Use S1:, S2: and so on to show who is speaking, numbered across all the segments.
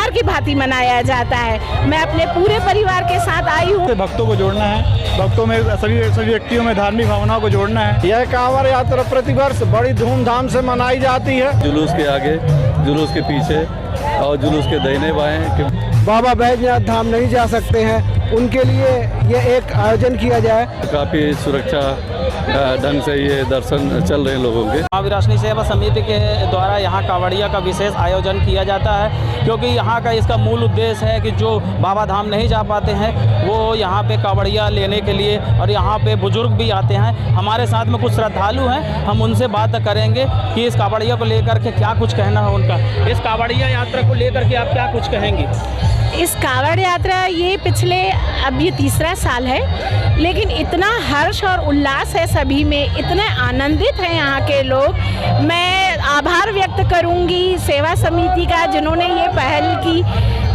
S1: त्योहार की भांति मनाया जाता है। मैं अपने पूरे परिवार के साथ आई हूँ।
S2: भक्तों को जोड़ना है, भक्तों में सभी व्यक्तियों में धार्मिक भावनाओं को जोड़ना है।
S3: यह कांवड़ यात्रा प्रतिवर्ष बड़ी धूमधाम से मनाई जाती है।
S4: जुलूस के आगे, जुलूस के पीछे और जुलूस के दाहिने बाएं
S3: बाबा बैजनाथ धाम नहीं जा सकते हैं, उनके लिए यह एक आयोजन किया जाए।
S4: काफ़ी सुरक्षा ढंग से ये दर्शन चल रहे हैं लोगों के।
S5: महावीराष्टमी सेवा समिति के द्वारा यहाँ कांवड़िया का विशेष आयोजन किया जाता है, क्योंकि यहाँ का इसका मूल उद्देश्य है कि जो बाबा धाम नहीं जा पाते हैं वो यहाँ पे कांवड़िया लेने के लिए, और यहाँ पे बुजुर्ग भी आते हैं। हमारे साथ में कुछ श्रद्धालु हैं, हम उनसे बात करेंगे कि इस कांवड़िया को लेकर के क्या कुछ कहना है उनका। इस कांवड़िया यात्रा को लेकर के आप क्या कुछ कहेंगे?
S1: इस कांवड़ यात्रा अब ये तीसरा साल है, लेकिन इतना हर्ष और उल्लास है सभी में, इतने आनंदित हैं यहाँ के लोग। मैं आभार व्यक्त करूँगी सेवा समिति का जिन्होंने ये पहल की।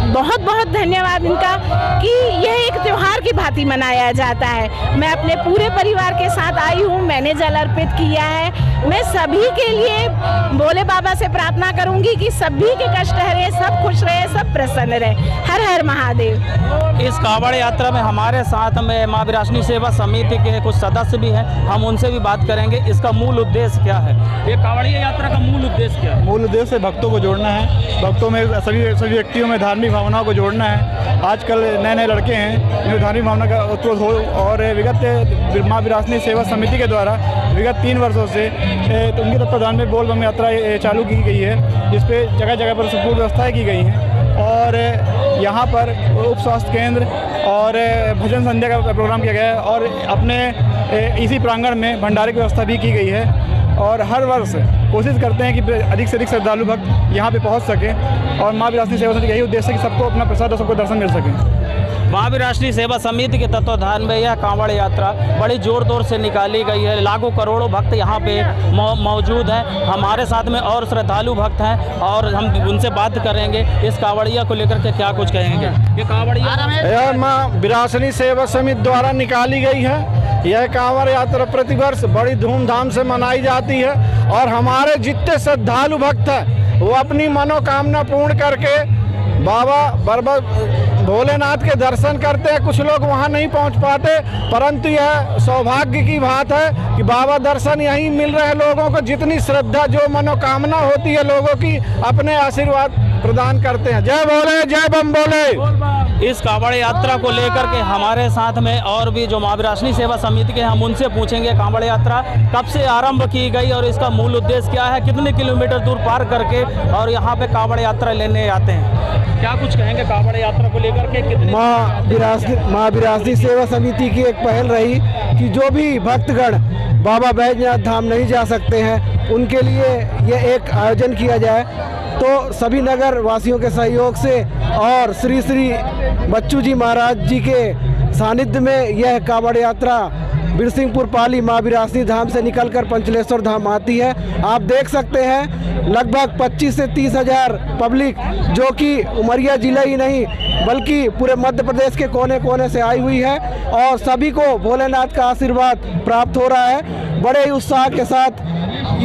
S1: बहुत बहुत धन्यवाद इनका कि यह एक त्योहार की भांति मनाया जाता है। मैं अपने पूरे परिवार के साथ आई हूँ, मैंने जल अर्पित किया है। मैं सभी के लिए भोले बाबा से प्रार्थना करूंगी कि सभी के कष्ट हरे, सब खुश रहे, सब प्रसन्न रहे। हर हर महादेव।
S5: इस कांवड़ यात्रा में हमारे साथ में महावीराष्टमी सेवा समिति के कुछ सदस्य भी हैं, हम उनसे भी बात करेंगे। इसका मूल उद्देश्य क्या है? ये कांवड़िया यात्रा का मूल उद्देश्य क्या है?
S2: मूल उद्देश्य भक्तों को जोड़ना है, भक्तों में सभी व्यक्तियों में धार्मिक भावनाओं को जोड़ना है। आजकल नए नए लड़के हैं जो धार्मिक भावना का उत्रोध हो, और विगत महावीराष्टमी सेवा समिति के द्वारा विगत 3 वर्षों से तो उनके तत्वाधान में बोल बम यात्रा चालू की गई है, जिसपे जगह जगह पर पूर्ण व्यवस्थाएँ की गई हैं। और यहाँ पर उप स्वास्थ्य केंद्र और भजन संध्या का प्रोग्राम किया गया है, और अपने इसी प्रांगण में भंडारे की व्यवस्था भी की गई है। और हर वर्ष कोशिश करते हैं कि अधिक से अधिक श्रद्धालु भक्त यहाँ पे पहुँच सकें, और महावीराष्टमी सेवा समिति का यही उद्देश्य है कि सबको अपना प्रसाद और सबको दर्शन मिल सके।
S5: महावीराष्टमी सेवा समिति के तत्वाधान में यह कांवड़ यात्रा बड़ी जोर तोर से निकाली गई है। लाखों करोड़ों भक्त यहाँ पे मौजूद हैं। हमारे साथ में और श्रद्धालु भक्त हैं, और हम उनसे बात करेंगे इस कांवड़िया को लेकर के क्या कुछ कहेंगे। ये कांवड़िया
S3: महावीराष्टमी सेवा समिति द्वारा निकाली गई है। यह कांवड़ यात्रा प्रतिवर्ष बड़ी धूमधाम से मनाई जाती है, और हमारे जितने श्रद्धालु भक्त हैं वो अपनी मनोकामना पूर्ण करके बाबा भोलेनाथ के दर्शन करते हैं। कुछ लोग वहां नहीं पहुंच पाते, परंतु यह सौभाग्य की बात है कि बाबा दर्शन यहीं मिल रहे हैं लोगों को। जितनी श्रद्धा, जो मनोकामना होती है लोगों की, अपने आशीर्वाद प्रदान करते हैं। जय भोले, जय बम भोले।
S5: इस कांवड़ यात्रा को लेकर के हमारे साथ में और भी जो महावीराष्टमी सेवा समिति के, हम उनसे पूछेंगे कांवड़ यात्रा कब से आरंभ की गई और इसका मूल उद्देश्य क्या है, कितने किलोमीटर दूर पार करके और यहाँ पे कांवड़ यात्रा लेने आते हैं। क्या कुछ कहेंगे कांवड़ यात्रा को लेकर के? कितने
S3: महावीराष्टमी सेवा समिति की एक पहल रही कि जो भी भक्तगण बाबा बैजनाथ धाम नहीं जा सकते हैं, उनके लिए यह एक आयोजन किया जाए। तो सभी नगर वासियों के सहयोग से और श्री श्री बच्चू जी महाराज जी के सानिध्य में यह कांवड़ यात्रा बिरसिंहपुर पाली महावीराष्टमी धाम से निकलकर पंचलेश्वर धाम आती है। आप देख सकते हैं लगभग 25 से 30 हज़ार पब्लिक, जो कि उमरिया जिला ही नहीं बल्कि पूरे मध्य प्रदेश के कोने कोने से आई हुई है, और सभी को भोलेनाथ का आशीर्वाद प्राप्त हो रहा है। बड़े ही उत्साह के साथ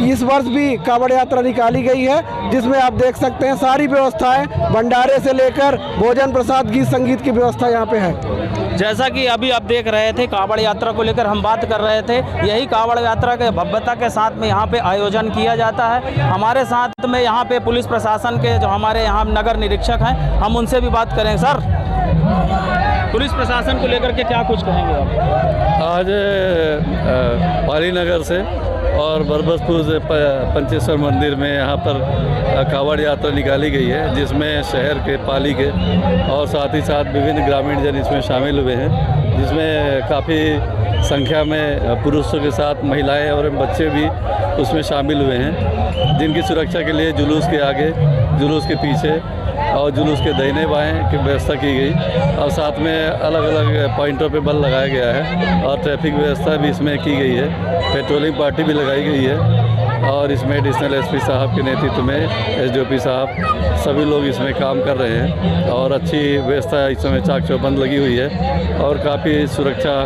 S3: इस वर्ष भी कांवड़ यात्रा निकाली गई है, जिसमें आप देख सकते हैं सारी व्यवस्थाएं, भंडारे से लेकर भोजन प्रसाद गीत संगीत की व्यवस्था यहाँ पे है।
S5: जैसा कि अभी आप देख रहे थे कांवड़ यात्रा को लेकर हम बात कर रहे थे, यही कांवड़ यात्रा के भव्यता के साथ में यहाँ पे आयोजन किया जाता है। हमारे साथ में यहाँ पे पुलिस प्रशासन के जो हमारे यहाँ नगर निरीक्षक हैं, हम उनसे भी बात करेंगे। सर, पुलिस प्रशासन को लेकर के क्या कुछ कहेंगे आप?
S4: आज पाली नगर से और बरबसपुर से पंचेश्वर मंदिर में यहाँ पर कांवड़ यात्रा निकाली गई है, जिसमें शहर के, पाली के और साथ ही साथ विभिन्न ग्रामीण जन इसमें शामिल हुए हैं, जिसमें काफ़ी संख्या में पुरुषों के साथ महिलाएं और बच्चे भी उसमें शामिल हुए हैं, जिनकी सुरक्षा के लिए जुलूस के आगे, जुलूस के पीछे और जुलूस के दाहिने बाएं की व्यवस्था की गई, और साथ में अलग अलग पॉइंटों पे बल लगाया गया है, और ट्रैफिक व्यवस्था भी इसमें की गई है। पेट्रोलिंग पार्टी भी लगाई गई है। और इसमें एडिशनल एसपी साहब के नेतृत्व में एसडीओपी साहब सभी लोग इसमें काम कर रहे हैं और अच्छी व्यवस्था इस समय चाक चौबंद लगी हुई है और काफ़ी सुरक्षा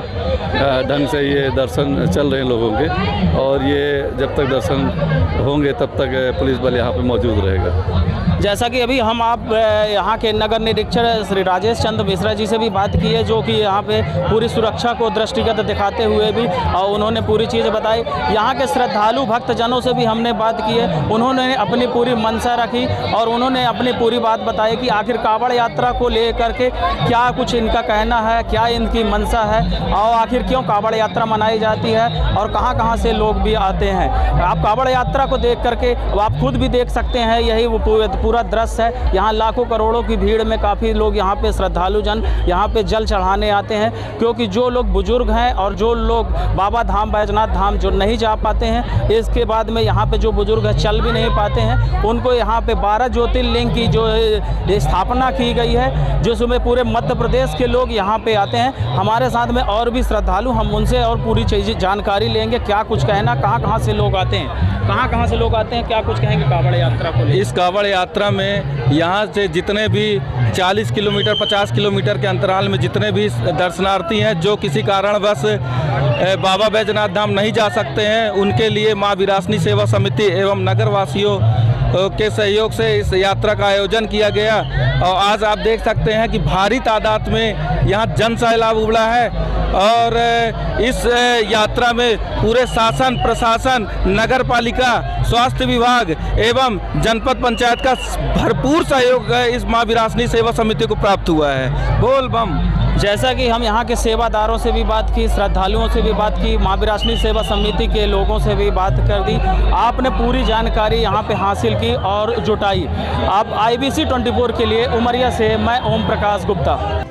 S4: ढंग से ये दर्शन चल रहे हैं लोगों के और ये जब तक दर्शन होंगे तब तक पुलिस बल यहाँ पे मौजूद रहेगा।
S5: जैसा कि अभी हम आप यहाँ के नगर निरीक्षक श्री राजेश चंद्र मिश्रा जी से भी बात की है, जो कि यहाँ पे पूरी सुरक्षा को दृष्टिगत दिखाते हुए भी और उन्होंने पूरी चीज़ बताई। यहाँ के श्रद्धालु भक्तजनों से भी हमने बात की है, उन्होंने अपनी पूरी मंशा रखी और उन्होंने अपनी पूरी बात बताई कि आखिर कावड़ यात्रा को लेकर के क्या कुछ इनका कहना है, क्या इनकी मंशा है और आखिर क्यों कावड़ यात्रा मनाई जाती है और कहाँ कहाँ से लोग भी आते हैं। आप कावड़ यात्रा को देख करके आप खुद भी देख सकते हैं, यही वो पूरा दृश्य है। यहाँ लाखों करोड़ों की भीड़ में काफ़ी लोग यहाँ पे श्रद्धालु जन यहाँ पे जल चढ़ाने आते हैं, क्योंकि जो लोग बुजुर्ग हैं और जो लोग बाबा धाम बैजनाथ धाम जो नहीं जा पाते हैं, इसके बाद में यहाँ पे जो बुजुर्ग है चल भी नहीं पाते हैं, उनको यहाँ पे 12 ज्योतिर्लिंग की जो स्थापना की गई है, जिसमें पूरे मध्य प्रदेश के लोग यहाँ पे आते हैं। हमारे साथ में और भी श्रद्धालु, हम उनसे और पूरी चीज़ जानकारी लेंगे, क्या कुछ कहना, कहाँ से लोग आते हैं, कहाँ से लोग आते हैं, क्या कुछ कहेंगे कावड़ यात्रा को।
S6: इस कावड़ यात्रा में यहाँ से जितने भी 40 किलोमीटर 50 किलोमीटर के अंतराल में जितने भी दर्शनार्थी हैं जो किसी कारणवश बाबा बैजनाथ धाम नहीं जा सकते हैं, उनके लिए माँ विरासनी सेवा समिति एवं नगर वासियों के सहयोग से इस यात्रा का आयोजन किया गया और आज आप देख सकते हैं कि भारी तादाद में यहाँ जन सैलाब उमड़ा है और इस यात्रा में पूरे शासन प्रशासन नगर पालिका स्वास्थ्य विभाग एवं जनपद पंचायत का भरपूर सहयोग इस माँ विरासनी सेवा समिति को प्राप्त हुआ है। बोल बम।
S5: जैसा कि हम यहाँ के सेवादारों से भी बात की, श्रद्धालुओं से भी बात की, माँ विरासनी सेवा समिति के लोगों से भी बात कर दी, आपने पूरी जानकारी यहाँ पे हासिल की और जुटाई। आप IBC 24 के लिए उमरिया से मैं ओम प्रकाश गुप्ता।